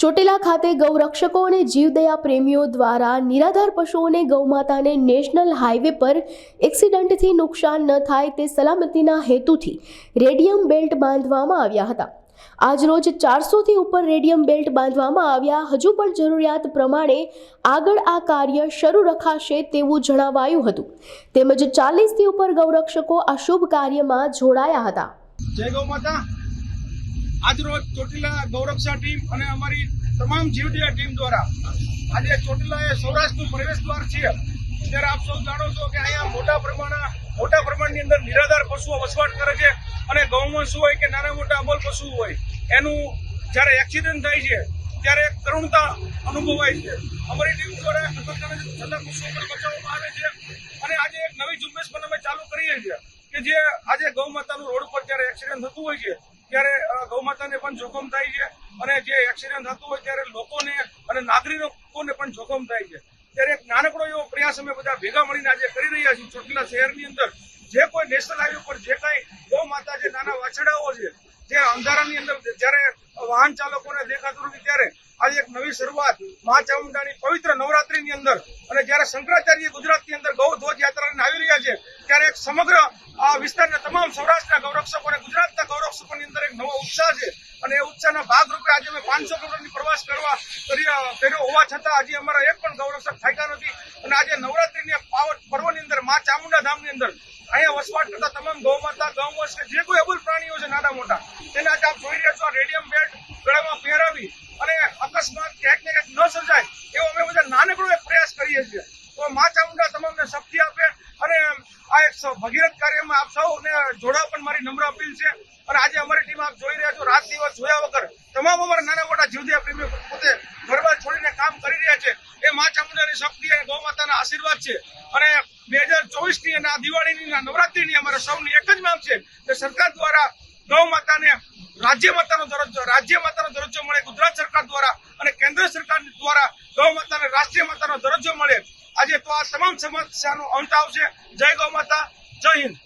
ચોટીલા ખાતે ગૌરક્ષકો અને જીવદયા પ્રેમીઓ દ્વારા નિરાધાર પશુઓને ગૌમાતાને નેશનલ હાઈવે પર એક્સિડન્ટથી નુકસાન ન થાય તે સલામતીના હેતુથી રેડિયમ બેલ્ટ બાંધવામાં આવ્યા હતા। આજરોજ 400થી ઉપર રેડિયમ બેલ્ટ બાંધવામાં આવ્યા। હજુ પણ જરૂરિયાત પ્રમાણે આગળ આ કાર્ય શરૂ રખાશે તેવું જણાવાયું હતું। તેમજ 40થી ઉપર ગૌરક્ષકો આ શુભ કાર્યમાં જોડાયા હતા। જય ગૌ માતા। આજરોજ ચોટીલા ગૌરક્ષા ટીમ અને અમારી તમામ જીવદયા ટીમ દ્વારા આજે ચોટીલા એ સૌરાષ્ટ્રનું પ્રવેશ દ્વાર છે। ત્યારે આપ સૌ જાણો છો કે અહીંયા મોટા પ્રમાણની અંદર નિરાધાર પશુઓ વસવાટ કરે છે અને ગૌવંશ હોય કે નાના મોટા અબોલ પશુઓ હોય એનું જ્યારે એક્સિડન્ટ થાય છે ત્યારે કરુણતા અનુભવાય છે। અમારી ટીમ દ્વારા થતા પશુઓ પણ બચાવવામાં આવે છે અને આજે એક નવી ઝુંબેશ પણ અમે ચાલુ કરીએ છીએ કે જે આજે ગૌ માતાનું રોડ પર જ્યારે એક્સિડન્ટ થતું હોય છે ત્યારે ગૌ માતાને પણ જોખમ થાય છે અને જે એક્સિડન્ટ થતું હોય ત્યારે લોકોને અને નાગરિકોને પણ જોખમ થાય છે। ત્યારે એક નાનકડો એવો પ્રયાસ અમે બધા ભેગા મળીને આજે કરી રહ્યા છીએ। ચોટીલા શહેરની અંદર જે કોઈ નેશનલ હાઈવે પર જે કાંઈ ગૌ માતા જે નાના વાછડાઓ છે જે અંધારાની અંદર જ્યારે વાહન ચાલકોને દેખાતું નથી ત્યારે આજે એક નવી શરૂઆત મા ચામુંડાની પવિત્ર નવરાત્રીની અંદર અને જ્યારે શંકરાચાર્ય ગુજરાતની અંદર ગૌ ધ્વજ યાત્રાને આવી રહ્યા છે ત્યારે એક સમગ્ર આ વિસ્તારના તમામ સૌરાષ્ટ્રના ગૌરક્ષકો અને ગુજરાતના ગૌરક્ષકોની અંદર એક નવો ઉત્સાહ છે અને એ ઉત્સાહના ભાગરૂપે આજે અમે 500 કિલોમીટરની પ્રવાસ કર્યો હોવા છતાં આજે અમારા એક પણ ગૌરક્ષક થાક્યા નથી અને આજે નવરાત્રીની પર્વની અંદર મા ચામુંડા ધામની અંદર અહીંયા વસવાટ કરતા તમામ ગૌ માતા ગૌવંશ કે જે કોઈ અબુલ પ્રાણીઓ છે નાના મોટા તેને આજે આપ જોઈ રહ્યા છો આ રેડિયમ બેલ્ટ ગળામાં પહેરાવી અને અકસ્માત ક્યાંક ને ક્યાંક ન સર્જાય એવો અમે બધા નાનકડો એક પ્રયાસ કરીએ છીએ। તો મા ચામુંડા તમામને શક્તિ આપે અને આ એક ભગીરથ કાર્યમાં આપ સૌને જોડાવા પણ મારી નમ્ર અપીલ છે। અને આજે અમારી ટીમ આપ જોઈ રહ્યા છો રાત દિવસ જોયા વગર તમામ અમારા નાના મોટા જીવદયા પ્રેમીઓ પોતે ઘરબાર છોડીને કામ કરી રહ્યા છે। એ મા ચામુંડાની શક્તિ અને ગૌ માતાના આશીર્વાદ છે અને 2024ની અને આ દિવાળીની નવરાત્રીની અમારા સૌની એક જ માંગ છે કે સરકાર દ્વારા ગૌ માતાને રાજ્ય માતાનો દરજ્જો મળે, ગુજરાત સરકાર દ્વારા અને કેન્દ્ર સરકાર દ્વારા ગૌ માતાને રાષ્ટ્રીય માતાનો દરજ્જો મળે। આજે તો આ તમામ સમસ્યાનો અંત આવશે। જય ગૌ માતા, જય હિન્દ।